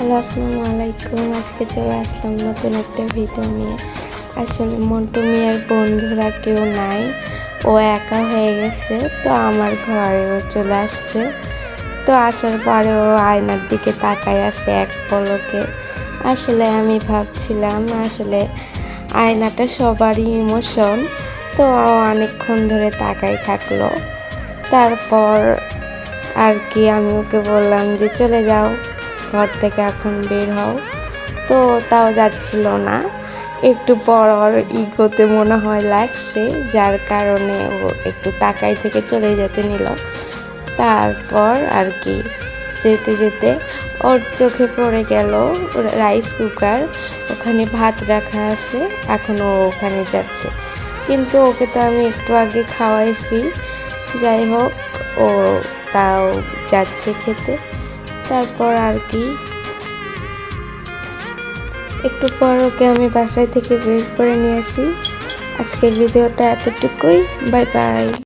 Hello, আসসালামু আলাইকুম। আজকে চলে আসলাম নতুন একটা ভিডিও নিয়ে। আসলে মন্টু মিয়ার বন্ধুরা কেউ নাই, ও একা হয়ে গেছে। তো আমার ঘরে ও চলে আসছে। তো আসার পরে ও আয়নার দিকে তাকায় আসে এক পলকে। আসলে আমি ভাবছিলাম আসলে আয়নাটা সবারই ইমোশন। তো ও অনেকক্ষণ ধরে তাকাই থাকলো। তারপর আর কি আমি ওকে বললাম যে চলে যাও, ঘর থেকে এখন বের হও। তো তাও যাচ্ছিল না। একটু পর ওর ইগোতে মনে হয় লাগছে, যার কারণে ও একটু তাকাই থেকে চলে যেতে নিল। তারপর আর কি যেতে যেতে ওর চোখে পড়ে গেল রাইস কুকার, ওখানে ভাত রাখা আছে, এখন ও ওখানে যাচ্ছে। কিন্তু ওকে তো আমি একটু আগে খাওয়াইছি। যাই হোক, ও তাও যাচ্ছে খেতে। তারপর আর কি একটু পর ওকে আমি বাসায় থেকে বের করে নিয়ে আসি। আজকের ভিডিওটা এতটুকুই। Bye bye.